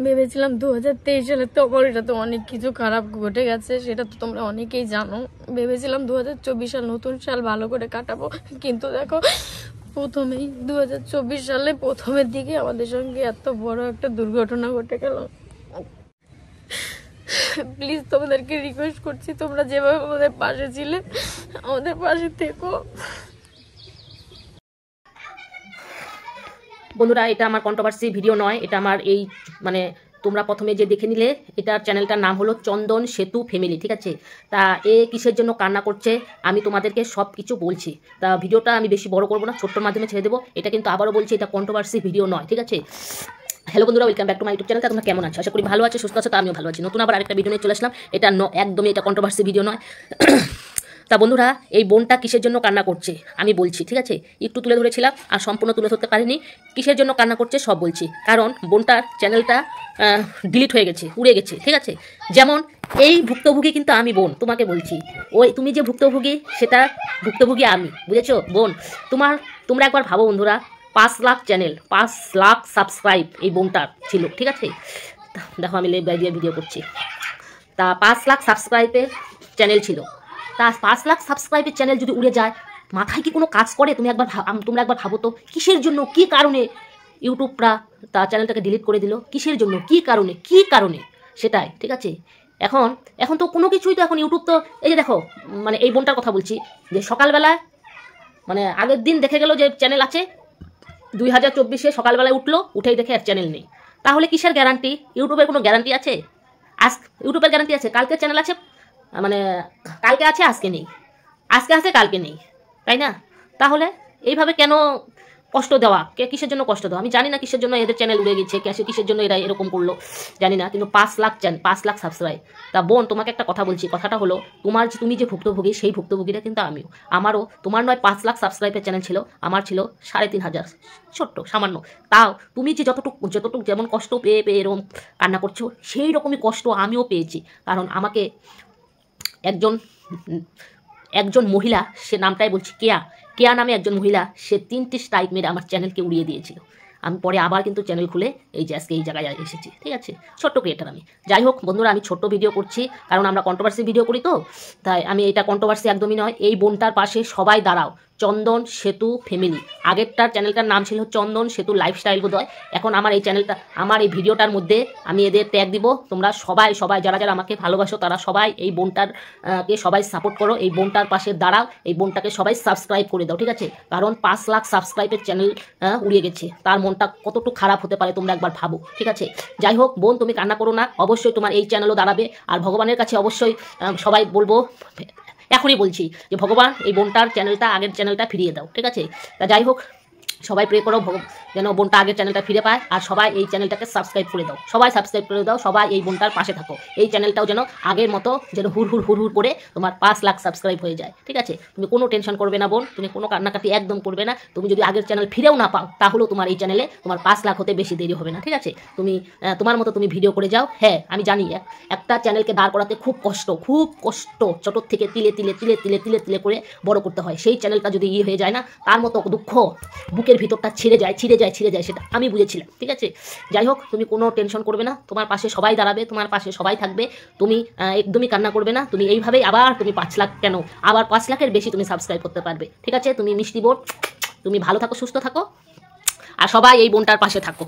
ভেবেছিলাম 2023 সালে তো আমার এটা তো অনেক কিছু খারাপ ঘটে গেছে, সেটা তো তোমরা অনেকেই জানো। ভেবেছিলাম 2024 সাল নতুন সাল ভালো করে কাটাবো, কিন্তু দেখো প্রথমেই 2024 সালে প্রথমের দিকে আমাদের সঙ্গে এত বড় একটা দুর্ঘটনা ঘটে গেল। প্লিজ তোমাদেরকে রিকোয়েস্ট করছি, তোমরা যেভাবে আমাদের পাশে ছিলে আমাদের পাশে থেকো। বন্ধুরা, এটা আমার কন্ট্রোভার্সি ভিডিও নয়, এটা আমার এই মানে তোমরা প্রথমে যে দেখে নিলে এটার চ্যানেলটার নাম হলো চন্দন সেতু ফ্যামিলি, ঠিক আছে। তা এ কিসের জন্য কান্না করছে আমি তোমাদেরকে সব কিছু বলছি। তা ভিডিওটা আমি বেশি বড় করবো না, ছোট্টর মাধ্যমে ছেড়ে দেবো। এটা কিন্তু আবারও বলছি, এটা কন্ট্রোভার্সি ভিডিও নয়, ঠিক আছে। হ্যালো বন্ধুরা, welcome back to my YouTube channel. তোমরা কেমন আছো? আশা করি ভালো আছো, সুস্থ আছো। তা আমিও ভালো আছি। নতুন আবার আরেকটা ভিডিও নিয়ে চলে আসলাম। এটা একদমই এটা কন্ট্রোভার্সি ভিডিও নয়। তা বন্ধুরা, এই বোনটা কিসের জন্য কান্না করছে আমি বলছি, ঠিক আছে। একটু তুলে ধরেছিলাম আর সম্পূর্ণ তুলে ধরতে পারিনি। কিসের জন্য কান্না করছে সব বলছি। কারণ বোনটার চ্যানেলটা ডিলিট হয়ে গেছে, উড়ে গেছে, ঠিক আছে। যেমন এই ভুক্তভোগী কিন্তু আমি বোন, তোমাকে বলছি। ওই তুমি যে ভুক্তভোগী সেটা ভুক্তভোগী আমি, বুঝেছো বোন। তোমরা একবার ভাবো বন্ধুরা, 5 লাখ চ্যানেল, 5 লাখ সাবস্ক্রাইব এই বোনটার ছিল, ঠিক আছে। দেখো আমি লেপ দিয়ে ভিডিও করছি। তা 5 লাখ সাবস্ক্রাইবের চ্যানেল ছিল। তা 5 লাখ সাবস্ক্রাইবের চ্যানেল যদি উড়ে যায়, মাথায় কি কোনো কাজ করে? তোমরা একবার ভাবো তো, কিসের জন্য, কি কারণে ইউটিউবরা তা চ্যানেলটাকে ডিলিট করে দিল? কিসের জন্য, কি কারণে সেটাই, ঠিক আছে। এখন তো কোনো কিছুই তো, এখন ইউটিউব তো এই যে দেখো, মানে এই বোনটার কথা বলছি, যে সকালবেলায় মানে আগের দিন দেখে গেল যে চ্যানেল আছে, 2024-এ সকালবেলায় উঠলো, উঠেই দেখে আর চ্যানেল নেই। তাহলে কিসের গ্যারান্টি? ইউটিউবের কোনো গ্যারান্টি আছে? ইউটিউবের গ্যারান্টি আছে কালকে চ্যানেল আছে, মানে কালকে আছে আজকে নেই, আজকে আছে কালকে নেই, তাই না? তাহলে এইভাবে কেন কষ্ট দেওয়া? কিসের জন্য কষ্ট দেওয়া? আমি জানি না কিসের জন্য এদের চ্যানেল উড়ে গেছে, কিসের জন্য এরা এরকম করলো জানি না, কিন্তু 5 লাখ সাবস্ক্রাইব। তা বোন, তোমাকে একটা কথা বলছি, কথাটা হলো তুমি যে ভুক্তভোগী, সেই ভুক্তভোগীটা কিন্তু আমিও। আমারও তোমার নয় 5 লাখ সাবস্ক্রাইবের চ্যানেল ছিল, আমার ছিল 3,500, ছোট্ট সামান্য। তাও তুমি যে যতটুকু যেমন কষ্ট পেয়ে এরকম কান্না করছো, সেই রকমই কষ্ট আমিও পেয়েছি। কারণ আমাকে একজন মহিলা, সে নামটাই বলছি, কেয়া নামে একজন মহিলা, সে 3টি স্ট্রাইক মেরে আমার চ্যানেলকে উড়িয়ে দিয়েছিল। আমি পরে আবার কিন্তু চ্যানেল খুলে এই যে আজকে এই জায়গায় এসেছি, ঠিক আছে। ছোট্ট ক্রিয়েটার আমি। যাই হোক বন্ধুরা, আমি ছোট্ট ভিডিও করছি কারণ আমরা কন্ট্রোভার্সি ভিডিও করি, তো তাই আমি এটা কন্ট্রোভার্সি একদমই নয়। এই বোনটার পাশে সবাই দাঁড়াও, চন্দন সেতু ফ্যামিলি। আগেরটার চ্যানেলটার নাম ছিল চন্দন সেতু লাইফস্টাইল বোধহয়। এখন আমার এই চ্যানেলটা, আমার এই ভিডিওটার মধ্যে আমি এদের ট্যাগ দিব। তোমরা সবাই যারা আমাকে ভালোবাসো, তারা সবাই এই বোনটার কে সবাই সাপোর্ট করো, এই বোনটার পাশে দাঁড়াও, এই বোনটাকে সবাই সাবস্ক্রাইব করে দাও, ঠিক আছে। কারণ 5 লাখ সাবস্ক্রাইবের চ্যানেল উড়িয়ে গেছে, তার মনটা কতটুকু খারাপ হতে পারে তোমরা একবার ভাবো, ঠিক আছে। যাই হোক বোন, তুমি কান্না করো না, অবশ্যই তোমার এই চ্যানেলও দাঁড়াবে। আর ভগবানের কাছে অবশ্যই সবাই বলবো, এখনই বলছি যে ভগবান এই বোনটার চ্যানেলটা, আগের চ্যানেলটা ফিরিয়ে দাও, ঠিক আছে। তা যাই হোক, সবাই প্রে করো যেন বোনটা আগের চ্যানেলটা ফিরে পায়। আর সবাই এই চ্যানেলটাকে সাবস্ক্রাইব করে দাও, সবাই সাবস্ক্রাইব করে দাও, সবাই এই বোনটার পাশে থাকো। এই চ্যানেলটাও যেন আগের মতো যেন হুড় করে তোমার 5 লাখ সাবস্ক্রাইব হয়ে যায়, ঠিক আছে। তুমি কোনো টেনশন করবে না বোন, তুমি কোনো কান্নাকাটি একদম করবে না। তুমি যদি আগের চ্যানেল ফিরেও না পাও, তাহলেও তোমার এই চ্যানেলে তোমার 5 লাখ হতে বেশি দেরি হবে না, ঠিক আছে। তুমি তোমার মতো তুমি ভিডিও করে যাও। হ্যাঁ আমি জানি একটা চ্যানেলকে দাঁড় করাতে খুব কষ্ট, ছোটোর থেকে তিলে করে বড় করতে হয়। সেই চ্যানেলটা যদি হয়ে যায় না, তার মতো দুঃখ বুকের ভিতরটা ছিঁড়ে যায়, সেটা আমি বুঝেছিলাম, ঠিক আছে। যাই হোক, তুমি কোনো টেনশন করবে না, তোমার পাশে সবাই দাঁড়াবে, তোমার পাশে সবাই থাকবে। তুমি একদমই কান্না করবে না। তুমি এইভাবেই আবার তুমি 5 লাখ কেন, আবার 5 লাখের বেশি তুমি সাবস্ক্রাইব করতে পারবে, ঠিক আছে। তুমি মিষ্টি বোন, তুমি ভালো থাকো, সুস্থ থাকো, আর সবাই এই বোনটার পাশে থাকো,